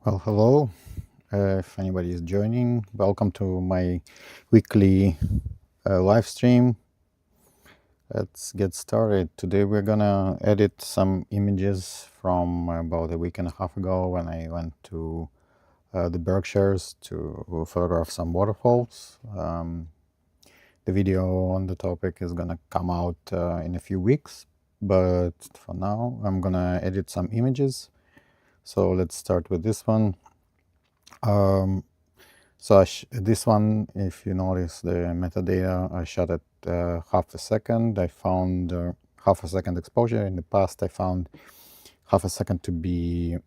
Well, hello. If anybody is joining, welcome to my weekly live stream. Let's get started. Today we're gonna edit some images from about a week and a half ago when I went to the Berkshires to photograph some waterfalls. The video on the topic is gonna come out in a few weeks, but for now I'm gonna edit some images. So let's start with this one. So this one, if you notice the metadata, I shot at half a second. I found half a second exposure. In the past, I found half a second to be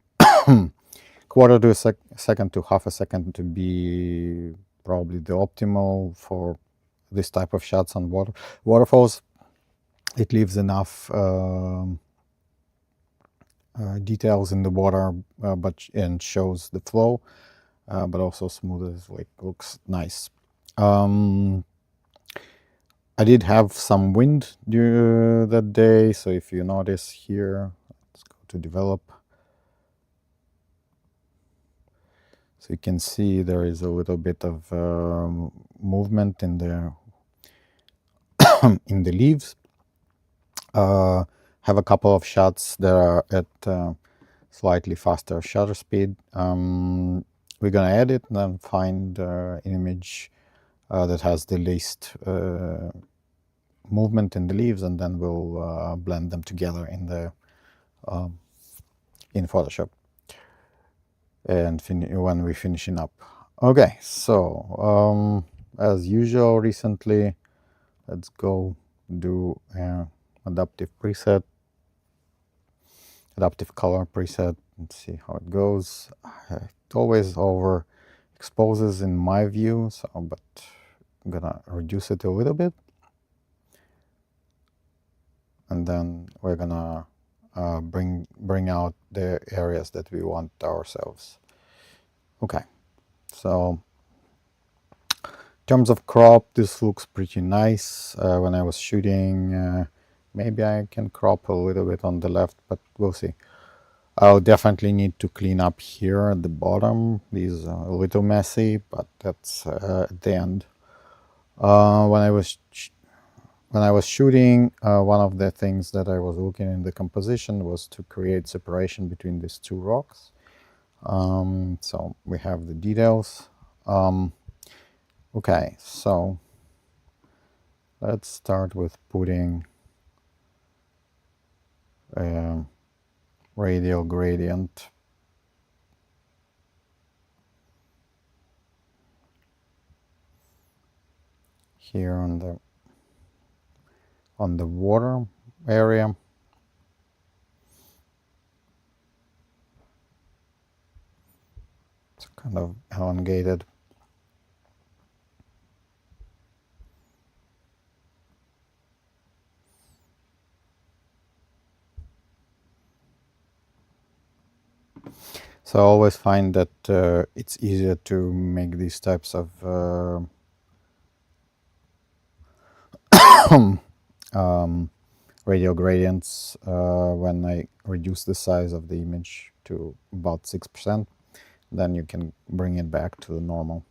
quarter to a second to half a second to be probably the optimal for this type of shots on waterfalls. It leaves enough details in the water, and shows the flow. But also smooth, like looks nice. I did have some wind that day, so if you notice here, let's go to develop. So you can see there is a little bit of movement in the in the leaves. Have a couple of shots that are at slightly faster shutter speed. We're gonna edit and then find an image that has the least movement in the leaves, and then we'll blend them together in the in Photoshop and when we're finishing up. Okay, so as usual recently, let's go do adaptive color preset and see how it goes. It always over exposes in my view, so but I'm gonna reduce it a little bit, and then we're gonna bring out the areas that we want ourselves. Okay, so in terms of crop, this looks pretty nice. When I was shooting, maybe I can crop a little bit on the left, but we'll see. I'll definitely need to clean up here at the bottom. These are a little messy, but that's at the end. When I was shooting, one of the things that I was looking in the composition was to create separation between these two rocks. So we have the details. Okay, so let's start with putting a radial gradient here on the water area. It's kind of elongated. So I always find that it's easier to make these types of radial gradients when I reduce the size of the image to about 6%. Then you can bring it back to the normal.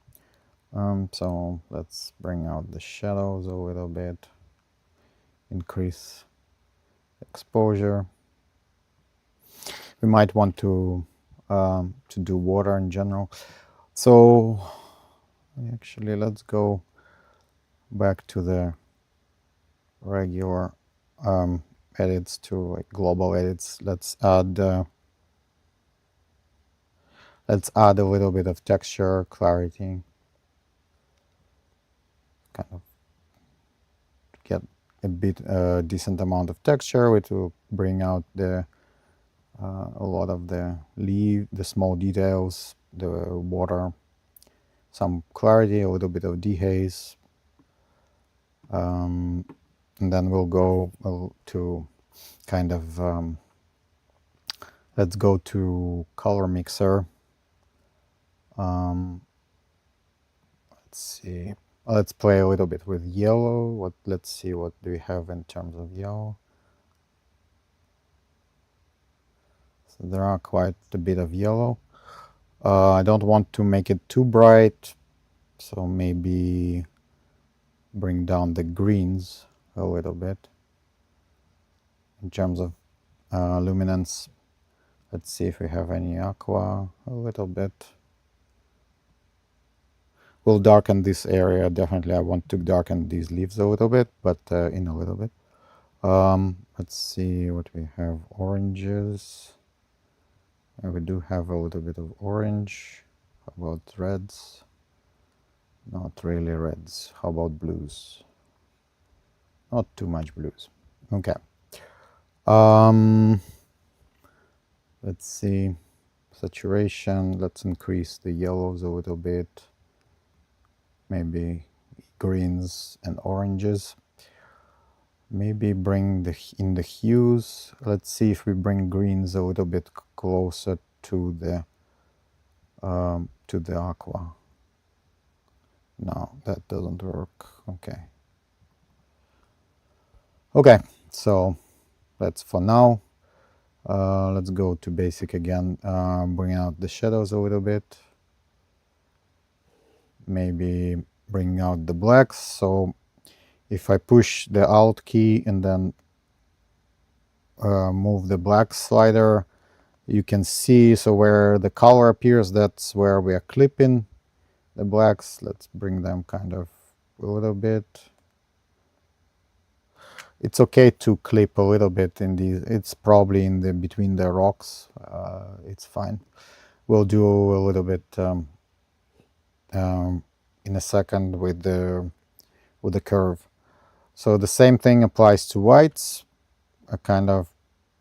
So let's bring out the shadows a little bit, increase exposure. We might want to do water in general. So actually, let's go back to the regular edits, to like global edits. Let's add a little bit of texture, clarity, kind of get a bit decent amount of texture, which will bring out the a lot of the small details, the water, some clarity, a little bit of dehaze, and then we'll go to kind of let's go to color mixer. Let's see. Let's play a little bit with yellow. Let's see what do we have in terms of yellow. So there are quite a bit of yellow. I don't want to make it too bright, so maybe bring down the greens a little bit in terms of luminance. Let's see if we have any aqua a little bit. We'll darken this area. Definitely I want to darken these leaves a little bit, but in a little bit. Let's see what we have. Oranges. We do have a little bit of orange. How about reds? Not really reds. How about blues? Not too much blues. Okay. Let's see. Saturation. Let's increase the yellows a little bit. Maybe greens and oranges. Maybe bring in the hues. Let's see if we bring greens a little bit closer to the aqua. No, that doesn't work. Okay. Okay, so that's for now. Let's go to basic again. Bring out the shadows a little bit. Maybe bring out the blacks. So if I push the Alt key and then move the black slider, you can see, so where the color appears, that's where we are clipping the blacks. Let's bring them kind of a little bit. It's okay to clip a little bit in these. It's probably in the between the rocks. It's fine. We'll do a little bit in a second with the curve. So the same thing applies to whites. Kind of,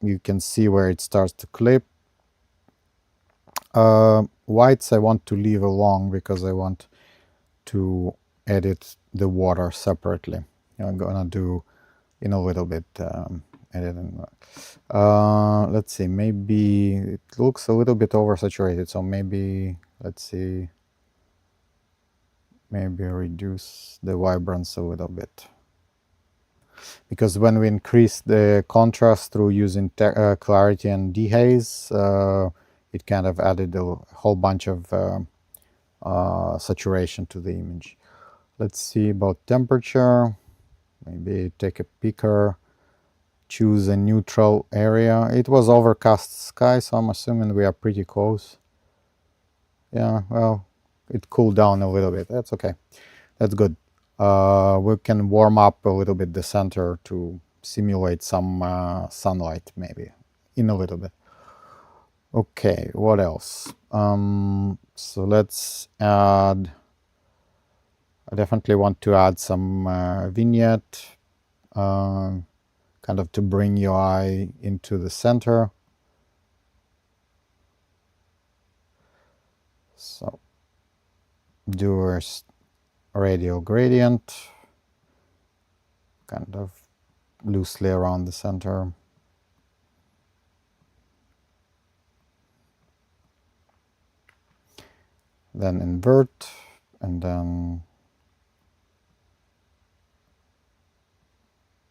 you can see where it starts to clip. Whites I want to leave alone because I want to edit the water separately. I'm gonna do in a little bit editing. Let's see, maybe it looks a little bit oversaturated, so maybe let's see, maybe reduce the vibrance a little bit, because when we increase the contrast through using clarity and dehaze, it kind of added a whole bunch of saturation to the image. Let's see about temperature. Maybe take a picker, choose a neutral area. It was overcast sky, so I'm assuming we are pretty close. Yeah, well, it cooled down a little bit. That's okay. That's good. We can warm up a little bit the center to simulate some sunlight, maybe, in a little bit. Okay, what else? So let's add, I definitely want to add some vignette, kind of to bring your eye into the center. So do a radial gradient, kind of loosely around the center. Then invert, and then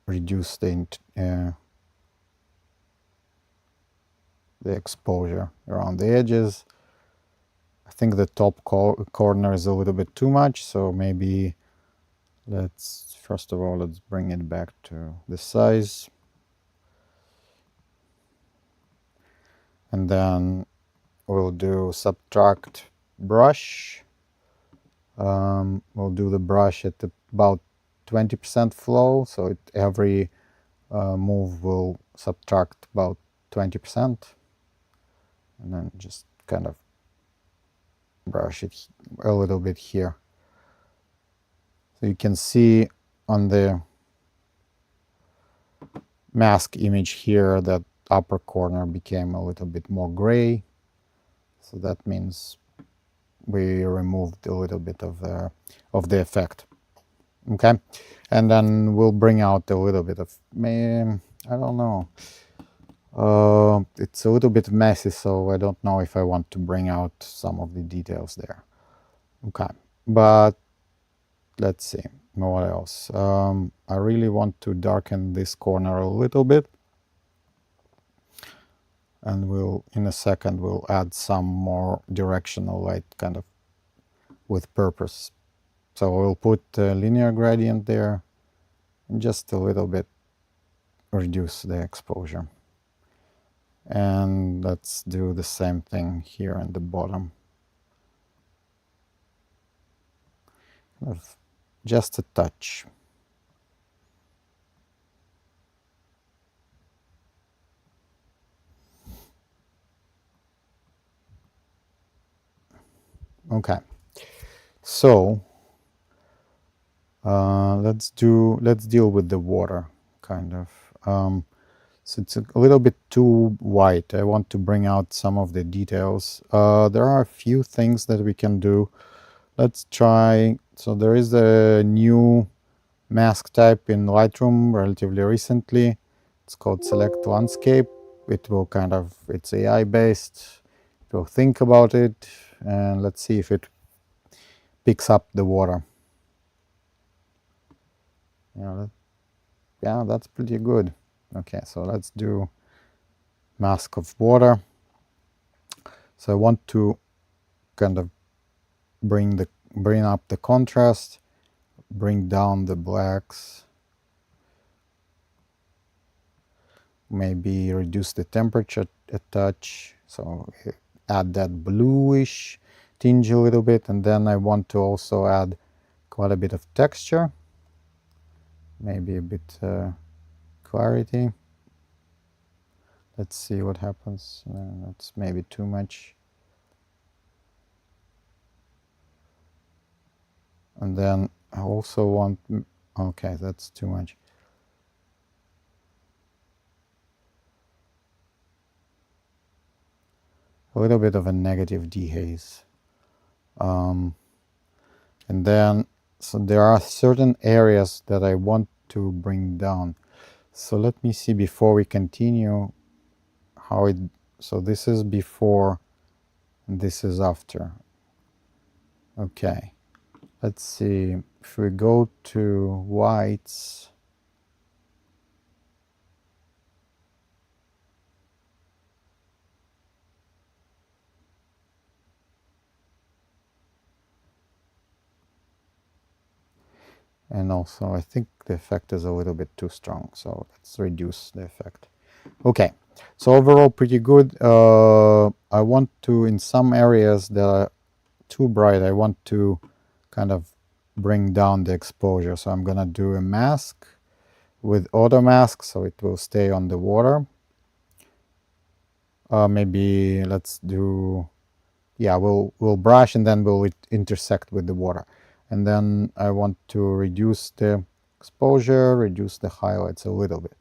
reduce the exposure around the edges. I think the top corner is a little bit too much, so maybe let's, first of all, let's bring it back to the size. And then we'll do subtract brush. We'll do the brush at about 20% flow, so every move will subtract about 20%, and then just kind of brush it a little bit here. So you can see on the mask image here that upper corner became a little bit more gray, so that means we removed a little bit of the effect. Okay, and then we'll bring out a little bit of, I don't know, it's a little bit messy, so I don't know if I want to bring out some of the details there. Okay, but let's see what else. I really want to darken this corner a little bit, and in a second we'll add some more directional light kind of with purpose. So we'll put a linear gradient there and just a little bit reduce the exposure. And let's do the same thing here in the bottom. Just a touch. Okay, so let's deal with the water kind of. So it's a little bit too white. I want to bring out some of the details. There are a few things that we can do. Let's try. So there is a new mask type in Lightroom relatively recently. It's called Select Landscape. It will it's AI based. It will think about it, and let's see if it picks up the water. Yeah, that's pretty good. Okay, so let's do mask of water. So I want to kind of bring up the contrast, bring down the blacks, maybe reduce the temperature a touch, so add that bluish tinge a little bit, and then I want to also add quite a bit of texture, maybe a bit clarity. Let's see what happens. That's maybe too much. And then I also want, okay, that's too much. A little bit of a negative dehaze. And then, so there are certain areas that I want to bring down. So let me see before we continue how it, so this is before and this is after. Okay, let's see, if we go to whites, and also I think the effect is a little bit too strong, so let's reduce the effect. Okay, so overall pretty good. I want to, in some areas that are too bright, I want to kind of bring down the exposure. So I'm gonna do a mask with auto mask, so it will stay on the water. Maybe let's do, yeah, we'll brush and then we'll intersect with the water. And then I want to reduce the exposure, reduce the highlights a little bit.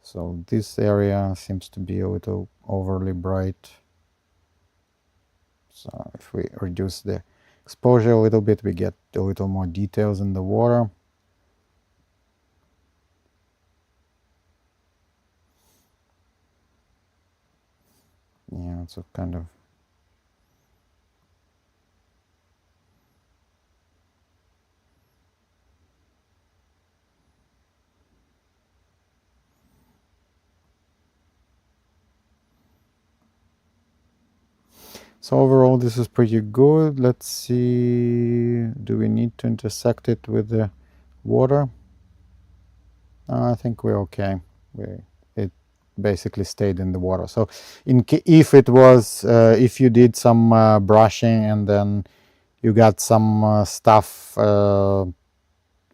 So this area seems to be a little overly bright. So if we reduce the exposure a little bit, we get a little more details in the water. Yeah, it's a kind of, so overall this is pretty good. Let's see, do we need to intersect it with the water? I think we're okay. It basically stayed in the water. So if it was, if you did some brushing and then you got some stuff in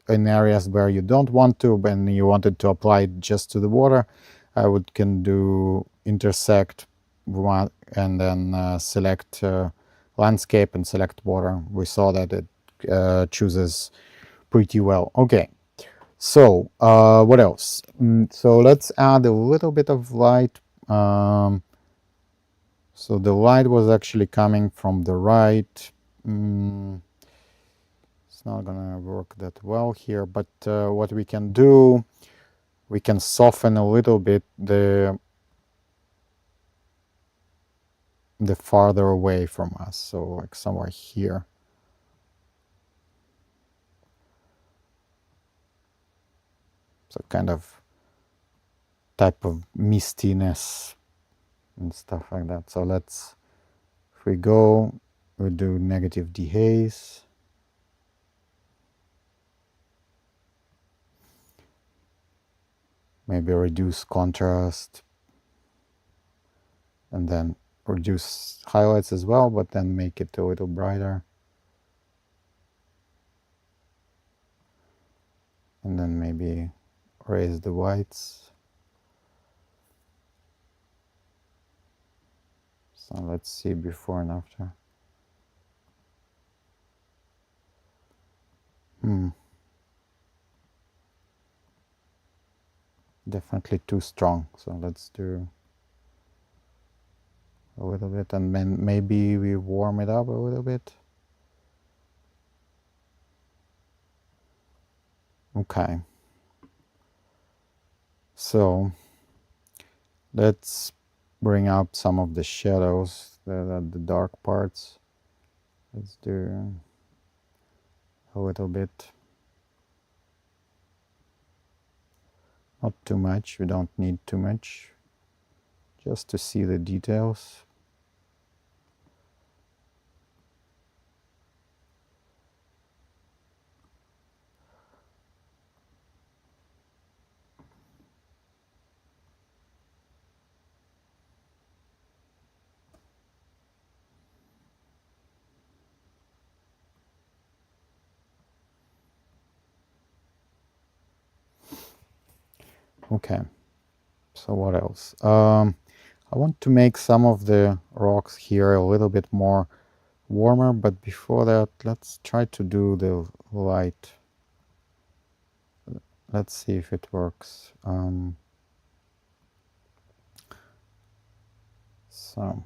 areas where you don't want to, and you wanted to apply it just to the water, I can do intersect one and then select landscape and select water. We saw that it chooses pretty well. Okay, so what else? So let's add a little bit of light. So the light was actually coming from the right. It's not gonna work that well here, but what we can do, we can soften a little bit the farther away from us, so like somewhere here. So kind of type of mistiness and stuff like that. So let's, if we go, we do negative dehaze. Maybe reduce contrast, and then reduce highlights as well, but then make it a little brighter. And then maybe raise the whites. So let's see before and after. Definitely too strong. So let's do a little bit, and then maybe we warm it up a little bit. Okay. So let's bring up some of the shadows, the dark parts. Let's do a little bit. Not too much, we don't need too much. Just to see the details. Okay, so what else? I want to make some of the rocks here a little bit more warmer, but before that, let's try to do the light. Let's see if it works. So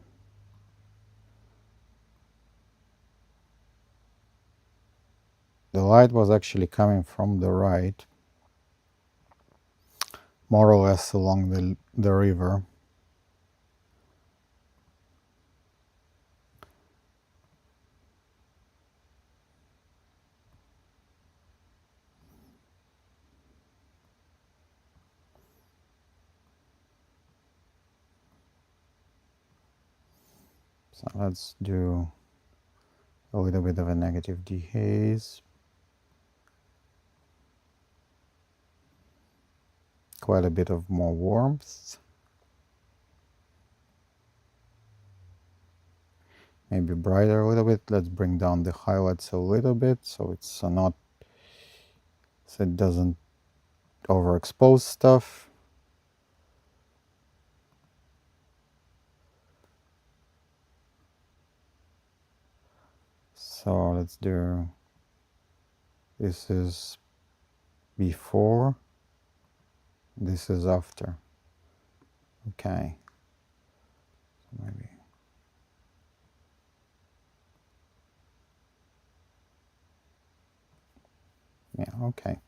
the light was actually coming from the right, more or less along the river. So let's do a little bit of a negative dehaze. Quite a bit of more warmth. Maybe brighter a little bit. Let's bring down the highlights a little bit so it's not, so it doesn't overexpose stuff. So let's do, this is before, this is after. Okay, so maybe, yeah, okay.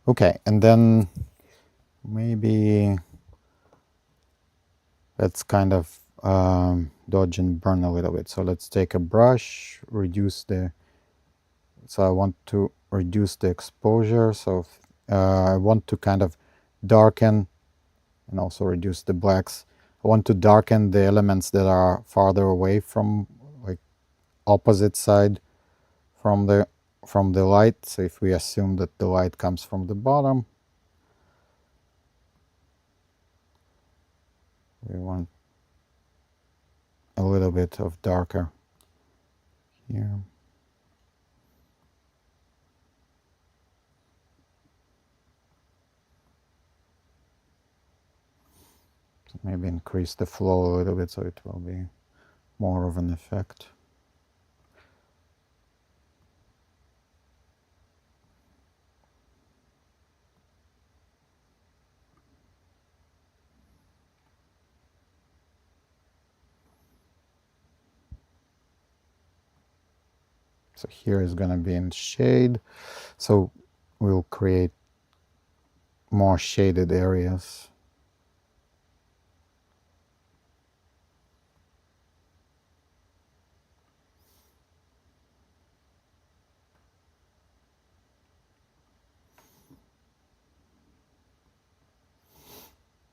Okay, and then maybe let's kind of dodge and burn a little bit. So let's take a brush, reduce the, so I want to reduce the exposure. So I want to kind of darken and also reduce the blacks. I want to darken the elements that are farther away from, like opposite side from the light. So if we assume that the light comes from the bottom, we want a little bit of darker here. So maybe increase the flow a little bit so it will be more of an effect. So here is going to be in shade. So we'll create more shaded areas.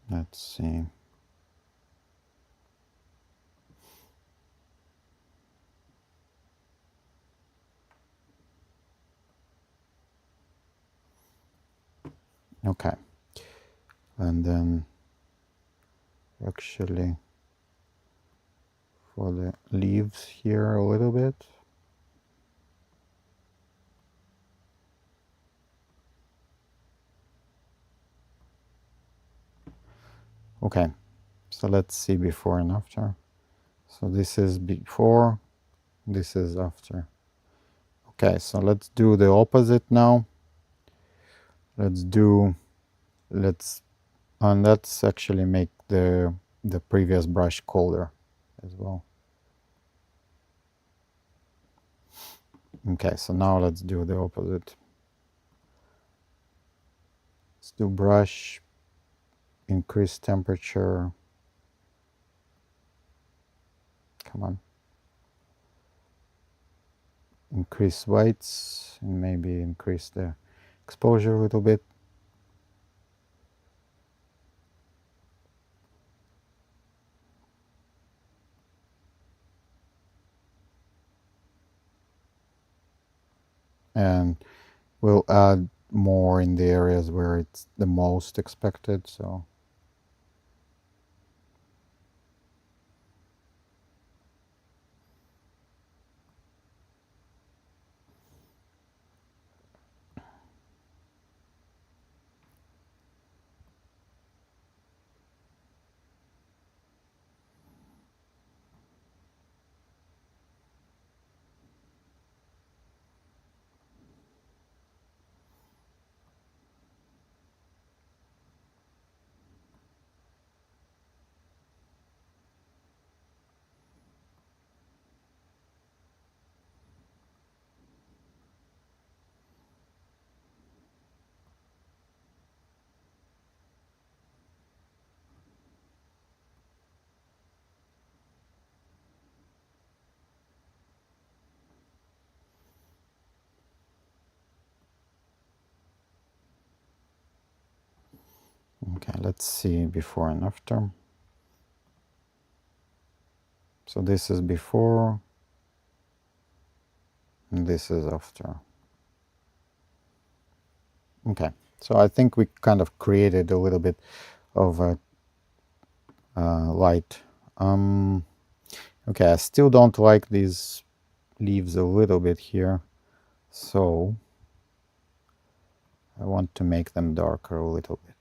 Let's see. Okay, and then actually for the leaves here a little bit. Okay, so let's see before and after. So this is before, this is after. Okay, so let's do the opposite now. Let's actually make the previous brush colder as well. Okay, so now let's do the opposite. Let's do brush, increase temperature. Come on. Increase whites and maybe increase the exposure a little bit. And we'll add more in the areas where it's the most expected. So okay, let's see before and after. So this is before, and this is after. Okay, so I think we kind of created a little bit of a light. Okay, I still don't like these leaves a little bit here, so I want to make them darker a little bit.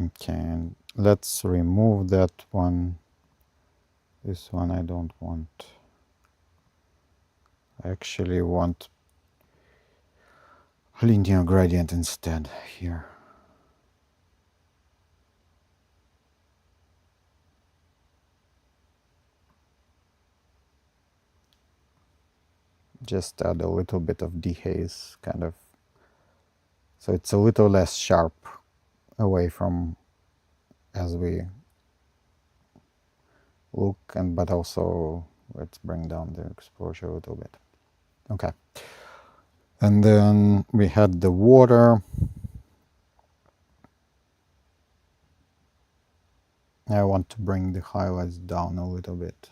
Okay, and let's remove that one. This one I don't want. I actually want a linear gradient instead here. Just add a little bit of dehaze, kind of, so it's a little less sharp away from as we look, and but also let's bring down the exposure a little bit. Okay, and then we had the water. I want to bring the highlights down a little bit,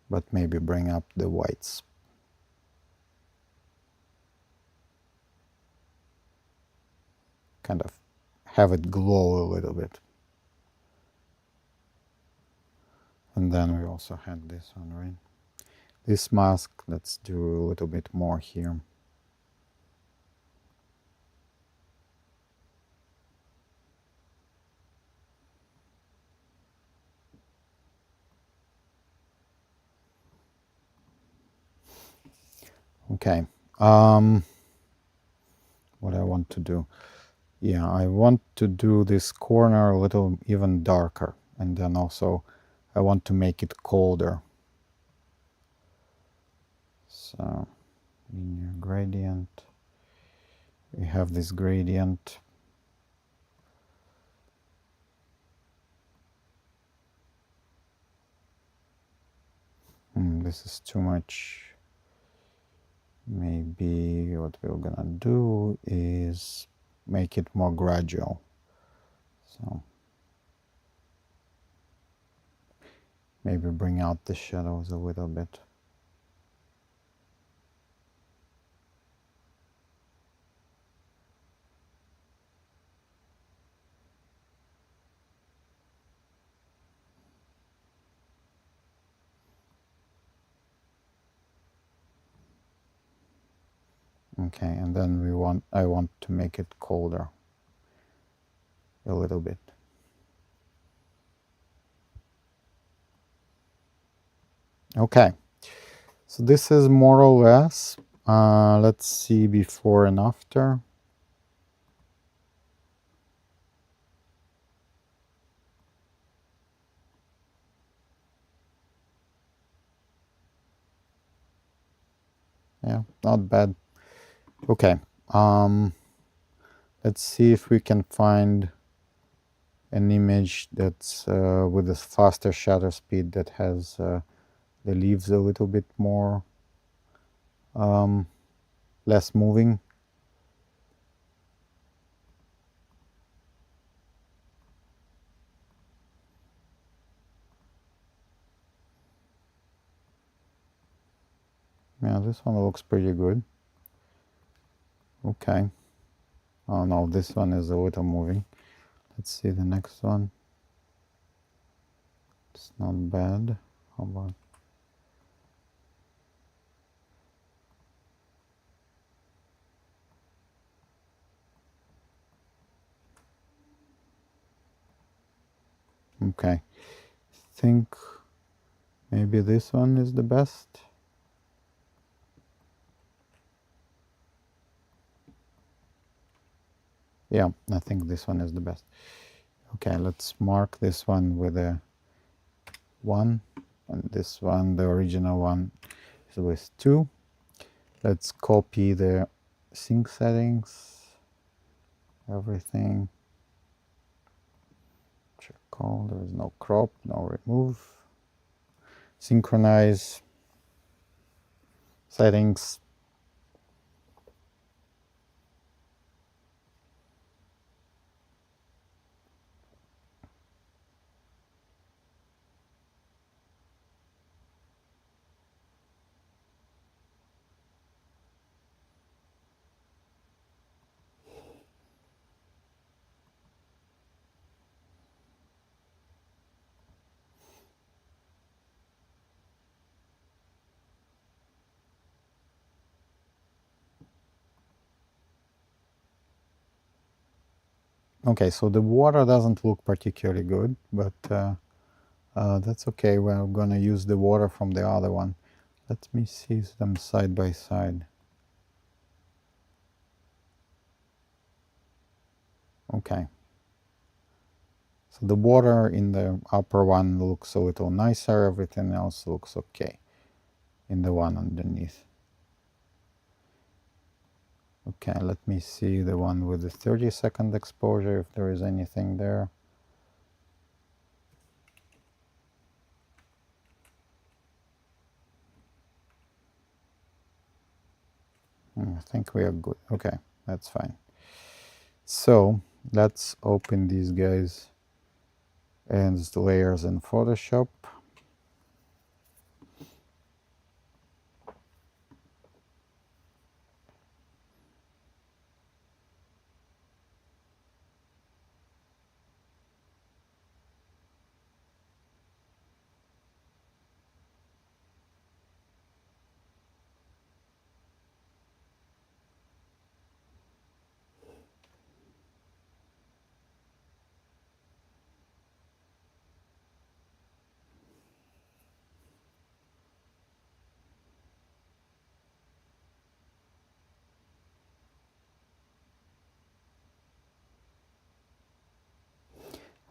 but maybe bring up the whites. Kind of have it glow a little bit. And then we also had this one, right? This mask, let's do a little bit more here. Okay, what I want to do. Yeah, I want to do this corner a little even darker, and then also I want to make it colder. So, linear gradient. We have this gradient. This is too much. maybe what we're gonna do is make it more gradual. So maybe bring out the shadows a little bit. Okay, and then I want to make it colder a little bit. Okay, so this is more or less. Let's see before and after. Yeah, not bad. Okay, let's see if we can find an image that's with a faster shutter speed that has the leaves a little bit more less moving. Yeah, this one looks pretty good. Okay. Oh no, this one is a little moving. Let's see the next one. It's not bad. How about... Okay. Think maybe this one is the best. Yeah, I think this one is the best. Okay, let's mark this one with a 1, and this one, the original one, is with 2. Let's copy the sync settings, everything. Check all, there is no crop, no remove. Synchronize settings. Okay, so the water doesn't look particularly good, but that's okay. We're gonna use the water from the other one. Let me see them side by side. Okay. So the water in the upper one looks a little nicer, everything else looks okay in the one underneath. Okay, let me see the one with the 30-second exposure, if there is anything there. I think we are good. Okay, that's fine. So let's open these guys as the layers in Photoshop.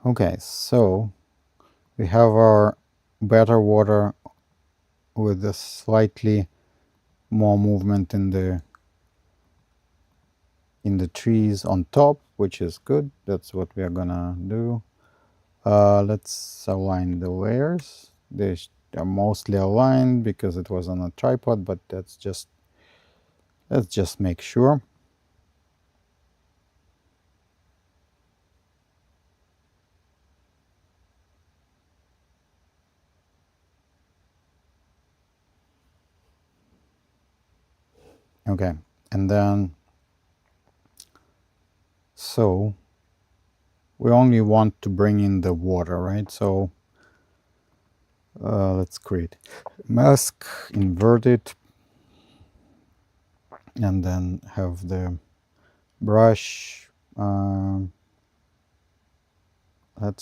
Okay, so we have our better water with a slightly more movement in the trees on top, which is good. That's what we are gonna do. Let's align the layers. They're mostly aligned because it was on a tripod, but that's just Let's just make sure. Okay, and then so we only want to bring in the water, right? So let's create mask, invert it, and then have the brush. Let's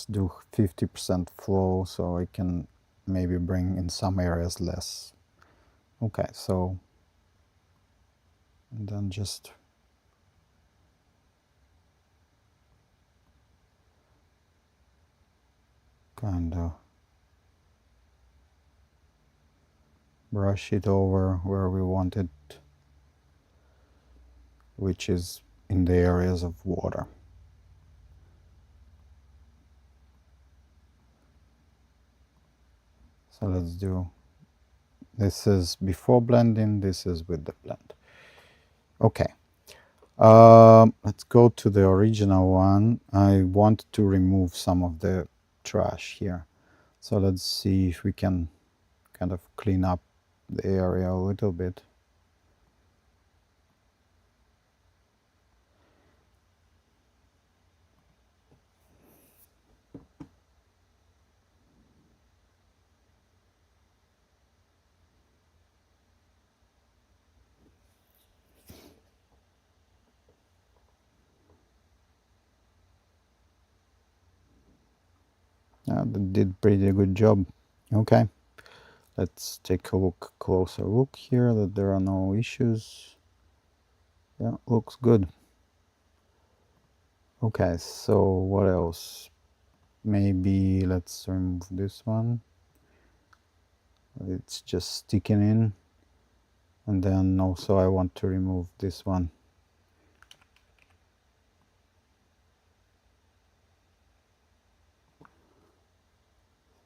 do 50% flow so I can maybe bring in some areas less. Okay, so and then just kind of brush it over where we want it, which is in the areas of water. So let's do, this is before blending, this is with the blend. Okay, let's go to the original one. I want to remove some of the trash here. So let's see if we can kind of clean up the area a little bit. They did pretty good job. Okay, let's take a closer look here that there are no issues. Yeah, looks good. Okay, so what else? Maybe let's remove this one. It's just sticking in. And then also I want to remove this one.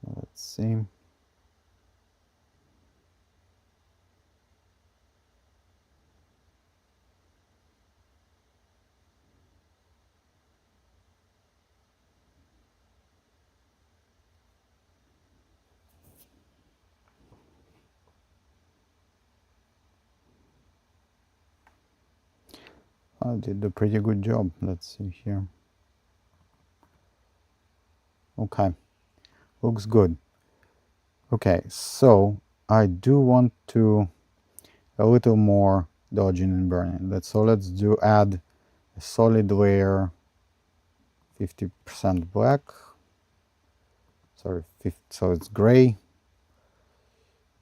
So let's see. I did a pretty good job. Let's see here. Okay, looks good. Okay, so I do want to a little more dodging and burning. Let's do add a solid layer, 50% black. Sorry, 50, so it's gray.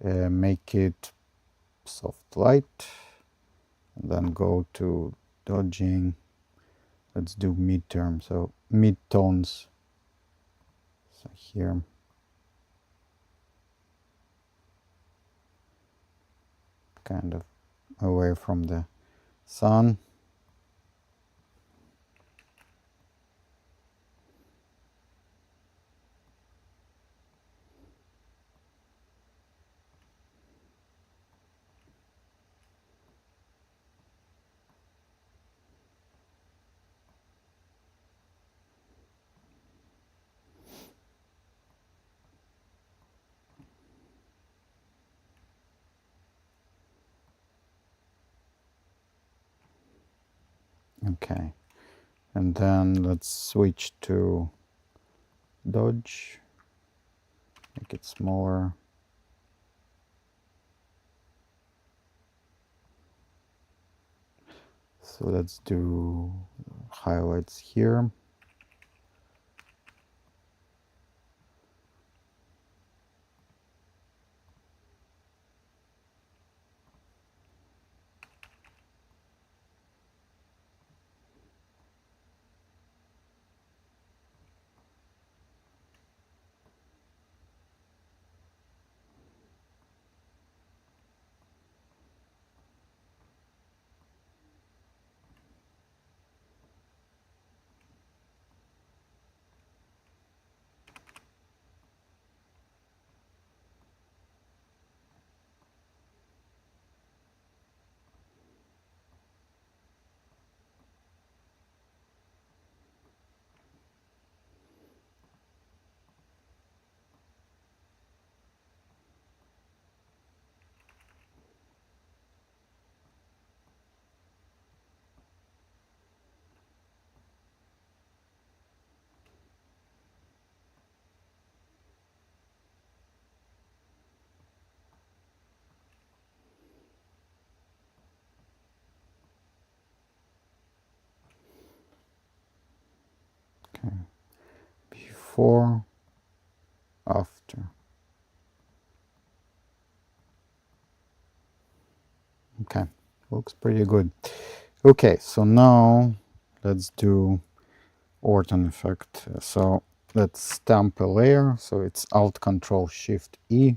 Make it soft light, and then go to dodging. Let's do midterm, so mid-tones. So here, kind of away from the sun. Okay, and then let's switch to dodge, make it smaller. So let's do highlights here. Okay, before, after. Okay, looks pretty good. Okay, so now let's do orton effect. So let's stamp a layer. So it's Alt Control Shift E.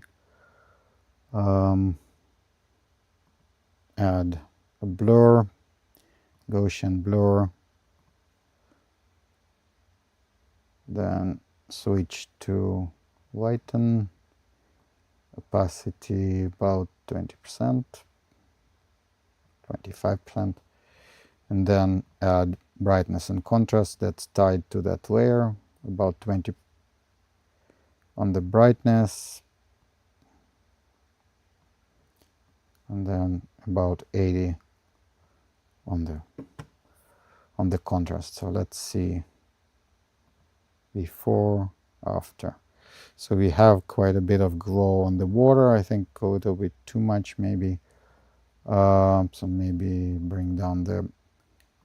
Add a blur, Gaussian blur, then switch to lighten, opacity about 20%, 25%, and then add brightness and contrast that's tied to that layer, about 20 on the brightness, and then about 80 on the contrast. So let's see before, after. So we have quite a bit of glow on the water. I think a little bit too much maybe. So maybe bring down the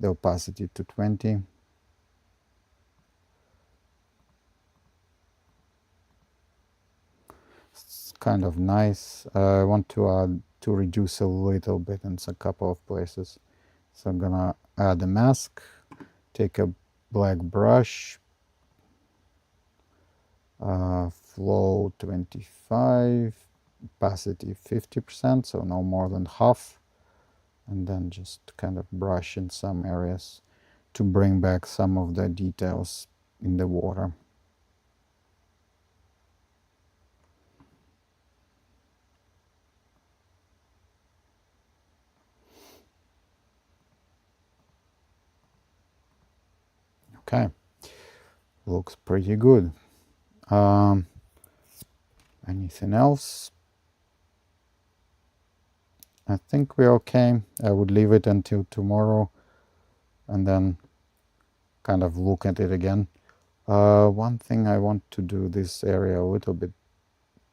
opacity to 20. It's kind of nice. I want to reduce a little bit in a couple of places. So I'm gonna add a mask, take a black brush, flow 25, opacity 50%, so no more than half, and then just kind of brush in some areas to bring back some of the details in the water. Okay, looks pretty good. Anything else? I think we're okay. I would leave it until tomorrow and then kind of look at it again. One thing I want to do this area a little bit,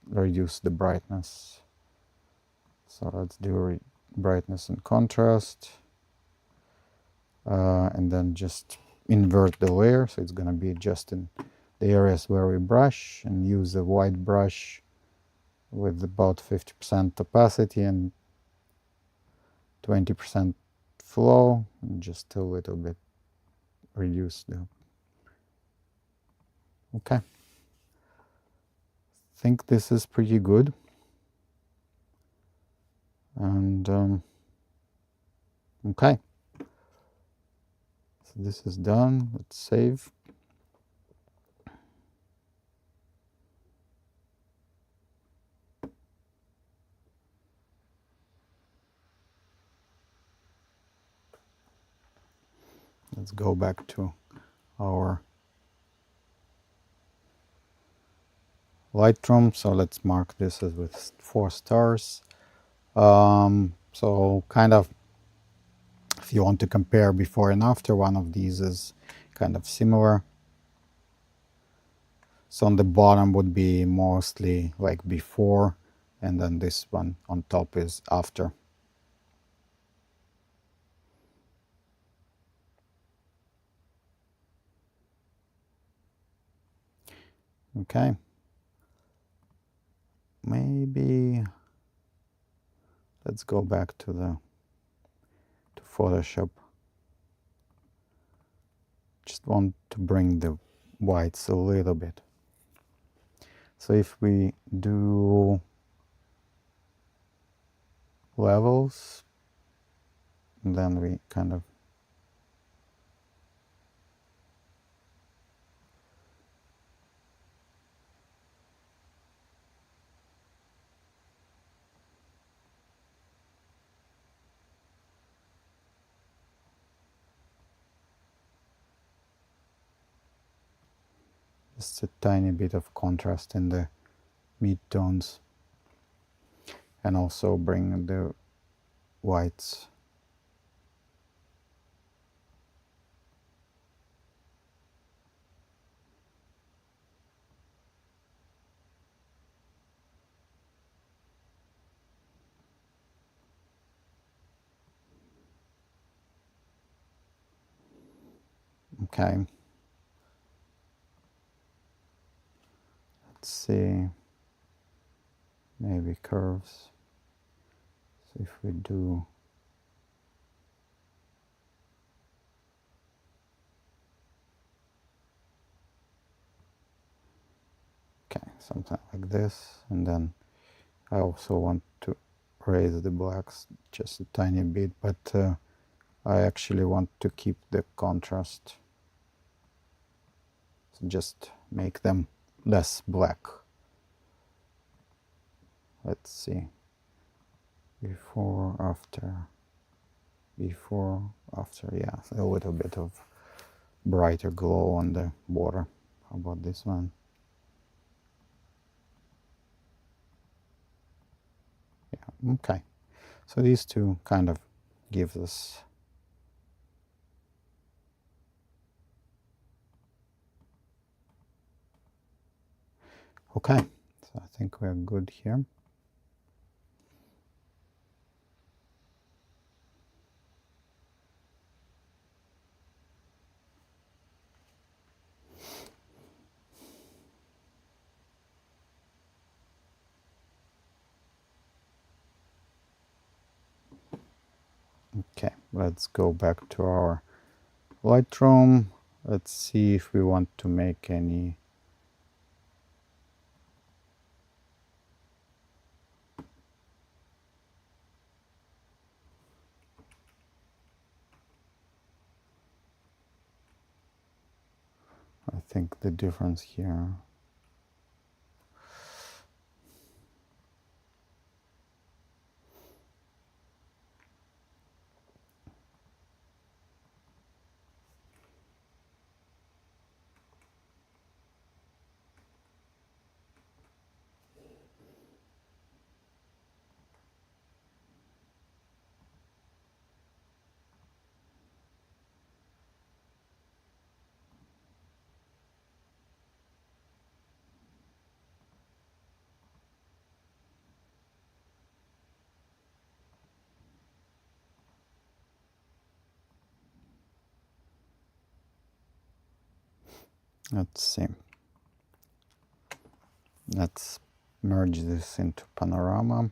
reduce the brightness. So let's do brightness and contrast. And then just invert the layer. So it's going to be just in the areas where we brush, and use a white brush with about 50% opacity and 20% flow, and just a little bit reduce the. Okay. I think this is pretty good. And okay. So this is done. Let's save. Let's go back to our Lightroom. So let's mark this as with 4 stars. So kind of, if you want to compare before and after, one of these is kind of similar. So on the bottom would be mostly like before, and then this one on top is after. Okay. Maybe let's go back to Photoshop. Just want to bring the whites a little bit. So if we do levels, then we kind of just a tiny bit of contrast in the mid-tones, and also bring the whites. Okay. let's see, maybe curves. So if we do something like this, and then I also want to raise the blacks just a tiny bit, but I actually want to keep the contrast, so just make them less black. Let's see, before, after, yeah, a little bit of brighter glow on the border. How about this one? Yeah, okay. So these two kind of give us okay. So I think we're good here. Okay, let's go back to our Lightroom. Let's see if we want to make any I think the difference here, let's see. Let's merge this into panorama.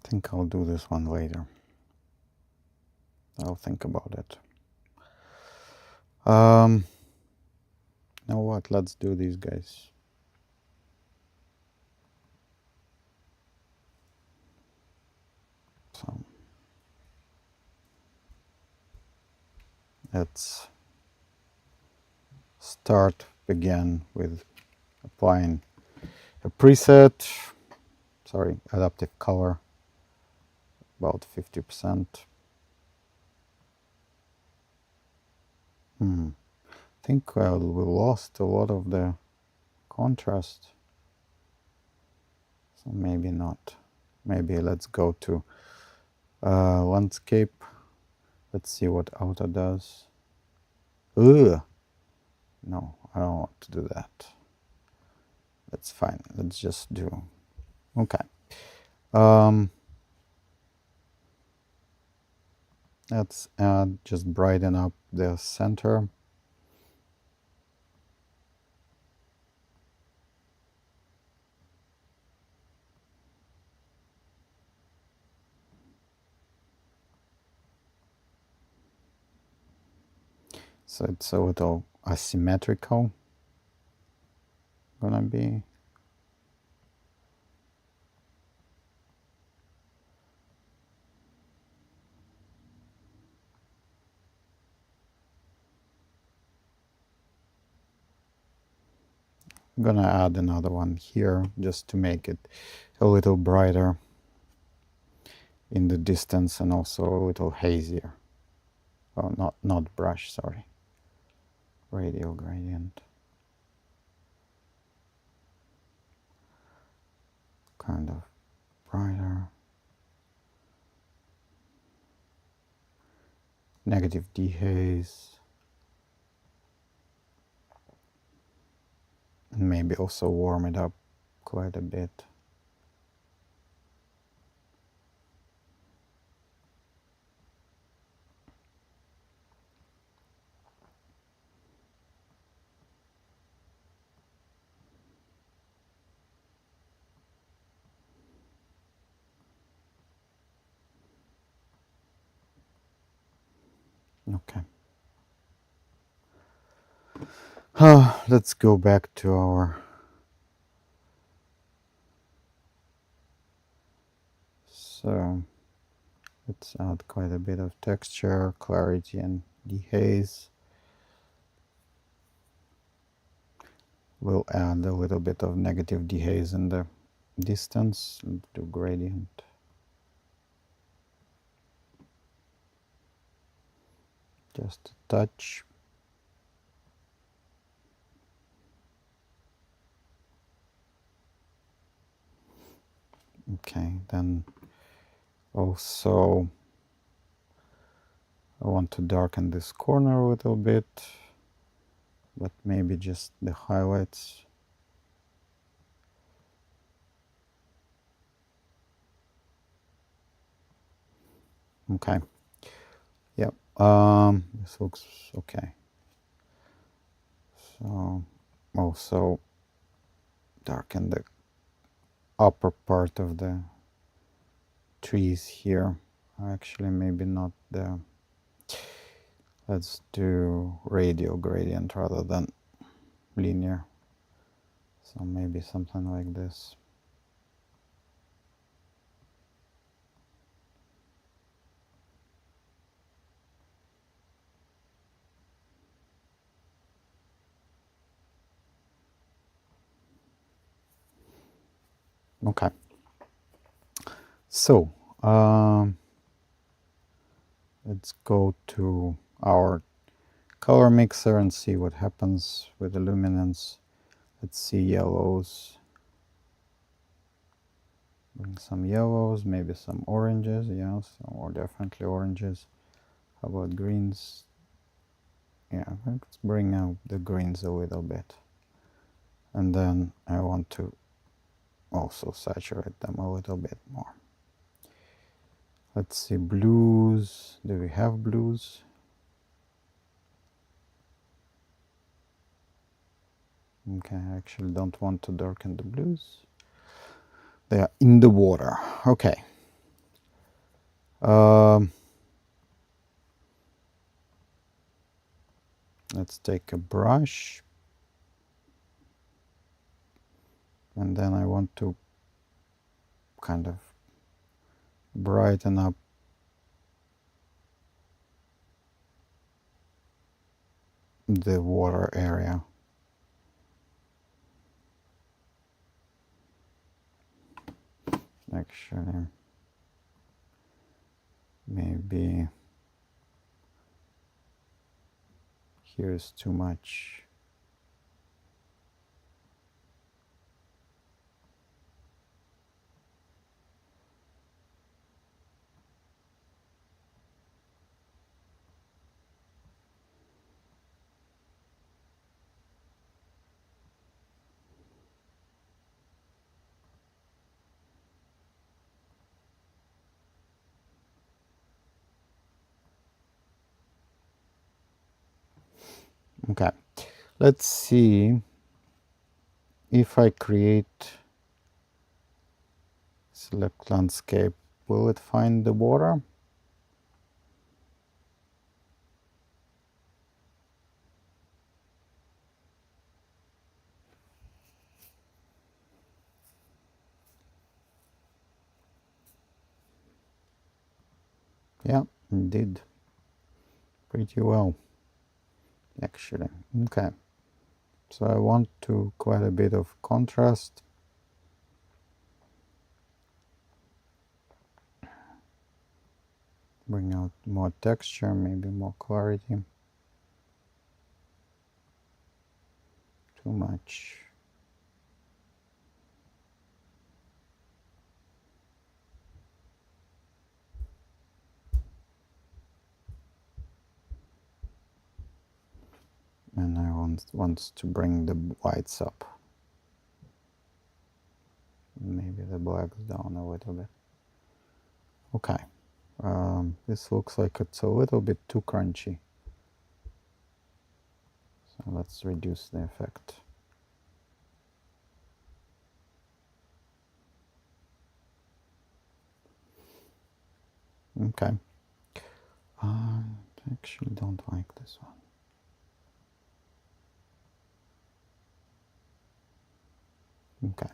I think I'll do this one later. I'll think about it. Now what? Let's do these guys. So let's start again with applying a preset. Sorry, adaptive color, about 50%. I think we lost a lot of the contrast. So maybe not. Maybe let's go to landscape. Let's see what auto does. Ugh. No, I don't want to do that. That's fine. Let's just do. Okay. Let's add, just brighten up the center. So it's a little asymmetrical, gonna be. I'm gonna add another one here just to make it a little brighter in the distance and also a little hazier. Oh, not brush, sorry. Radial gradient. Kind of brighter. Negative dehaze. And maybe also warm it up quite a bit. Okay. Let's go back to our so let's add quite a bit of texture, clarity, and dehaze. We'll add a little bit of negative dehaze in the distance and do gradient. Just a touch. Okay, then also I want to darken this corner a little bit, but maybe just the highlights. Okay. Yep. This looks okay. So also darken the upper part of the trees here. Actually, maybe not the. Let's do radial gradient rather than linear. So maybe something like this. Okay. So let's go to our color mixer and see what happens with the luminance. Let's see yellows. Bring some yellows, maybe some oranges, yes, or definitely oranges. How about greens? Yeah, let's bring out the greens a little bit. And then I want to also saturate them a little bit more. Let's see, blues. Do we have blues? Okay, I actually don't want to darken the blues. They are in the water. Okay. Let's take a brush. And then I want to kind of brighten up the water area. Actually, maybe here's too much. Okay, let's see if I create select landscape, will it find the water? Yeah, it did pretty well, actually. Okay, so I want to quite a bit of contrast. Bring out more texture, maybe more clarity. Too much. And I want to bring the whites up. Maybe the blacks down a little bit. Okay, this looks like it's a little bit too crunchy. So let's reduce the effect. Okay. I actually don't like this one. Okay.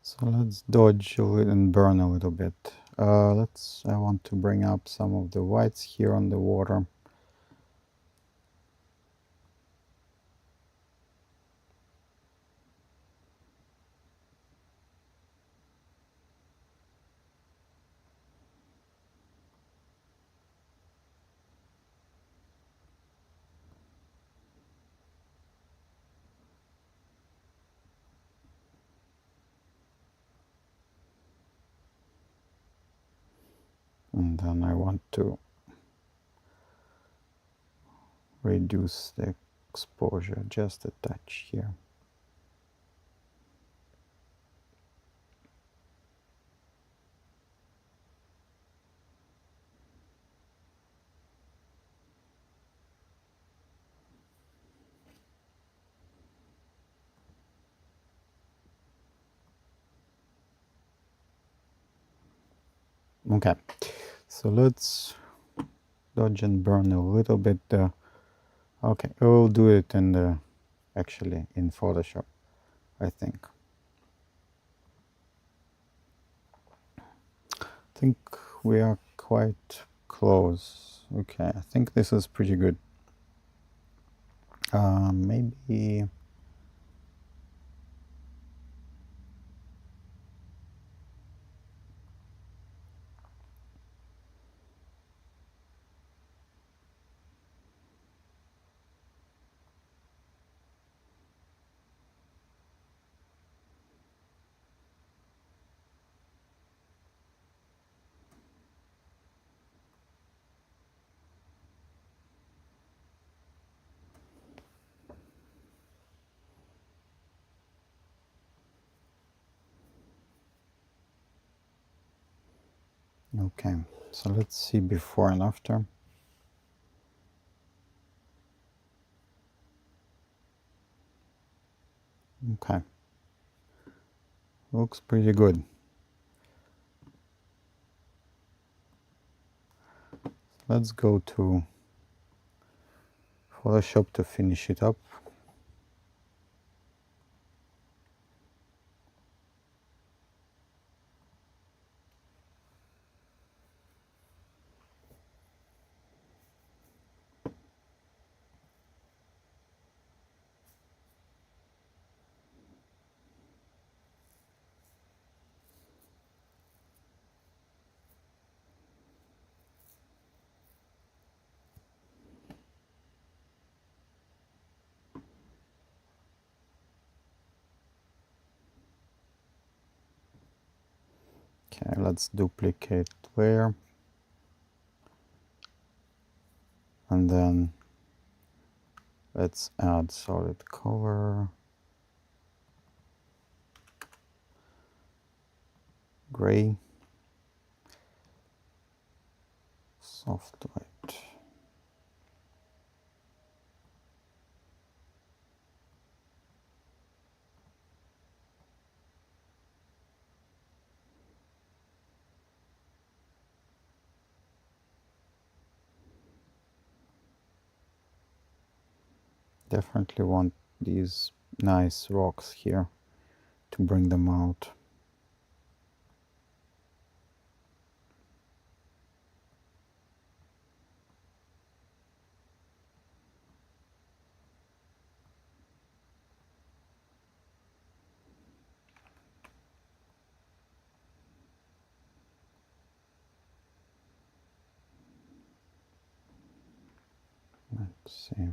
So let's dodge and burn a little bit. I want to bring up some of the whites here on the water. And then I want to reduce the exposure just a touch here. Okay, so let's dodge and burn a little bit. Okay, I will do it in the actually in Photoshop, I think. I think we are quite close. Okay, I think this is pretty good. Maybe. Okay, so let's see before and after. Okay, looks pretty good. Let's go to Photoshop to finish it up. Okay, let's duplicate layer, and then let's add solid color, gray, soft white. Definitely want these nice rocks here to bring them out. Let's see.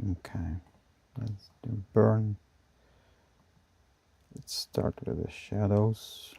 Okay, let's do burn. Let's start with the shadows.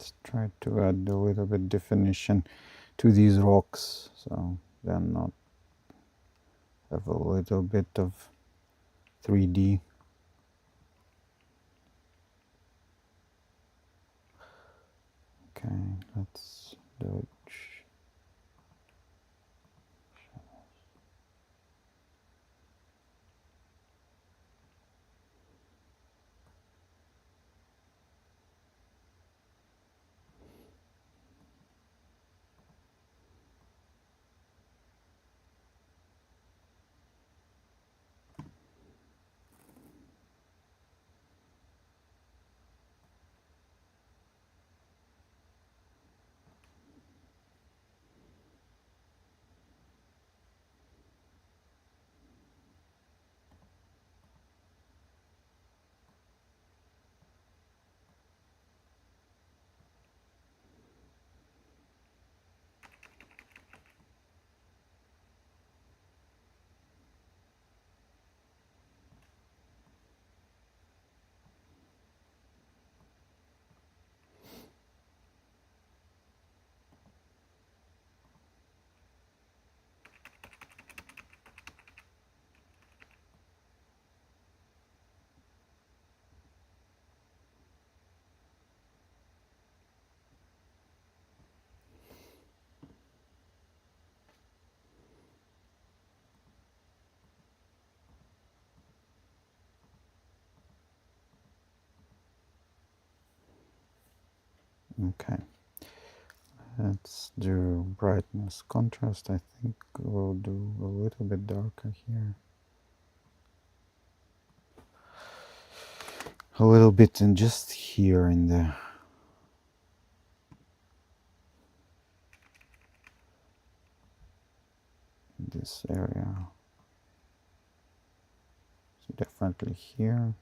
Let's try to add a little bit definition to these rocks, so they're not have a little bit of 3D. Okay, let's do it. Okay, let's do brightness contrast. I think we'll do a little bit darker here. A little bit in just here in this area. So definitely here.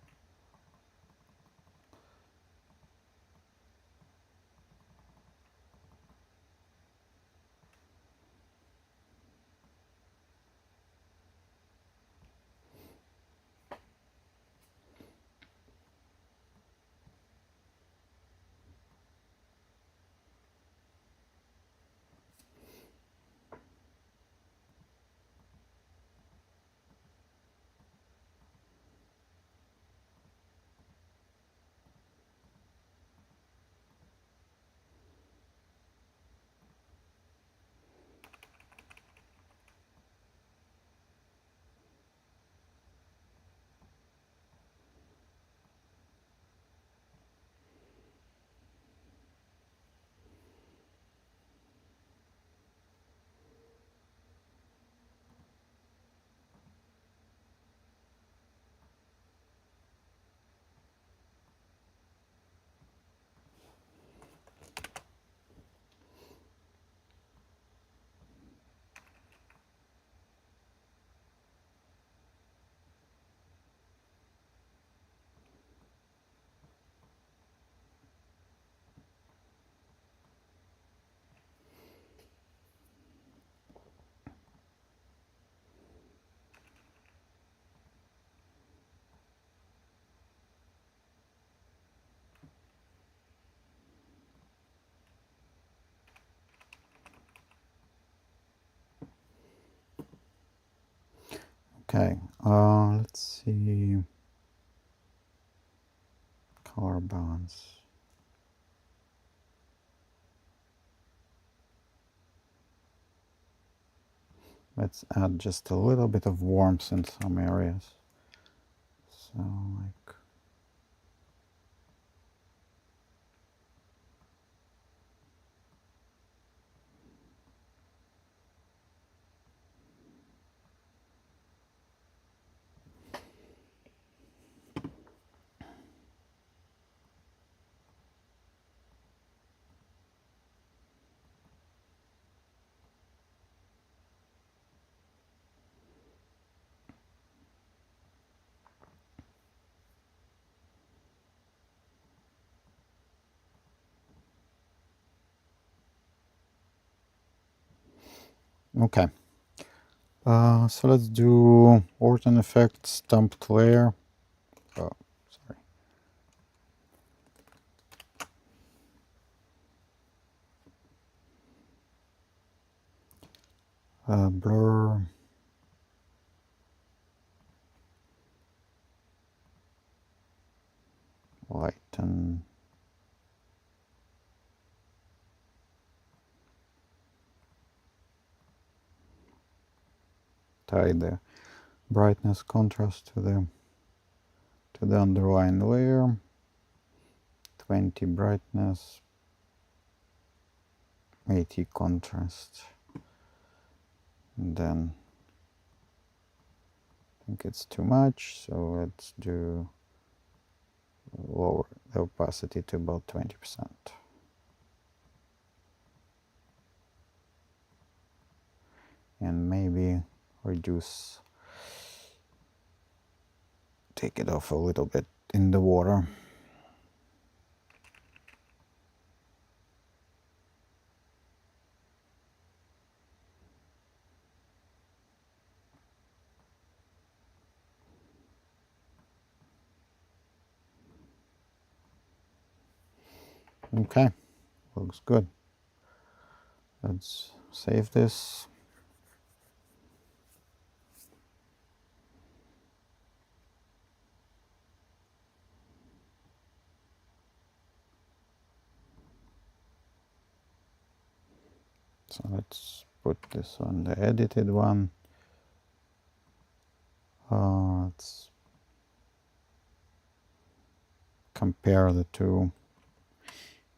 Okay, let's see. Color balance. Let's add just a little bit of warmth in some areas. So like, okay. So let's do Orton effect, stamped layer. Oh, sorry. Blur. Lighten. Tie the brightness contrast to the underlying layer. 20 brightness, 80 contrast. And then I think it's too much, so let's do lower the opacity to about 20%. And maybe reduce, take it off a little bit in the water. Okay, looks good. Let's save this. So let's put this on the edited one. Let's compare the two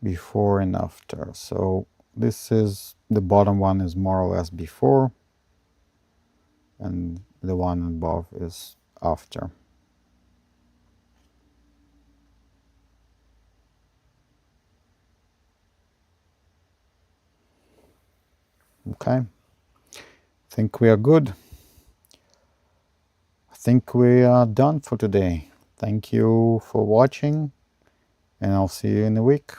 before and after. So this is, the bottom one is more or less before, and the one above is after. Okay, I think we are good. I think we are done for today. Thank you for watching, and I'll see you in a week.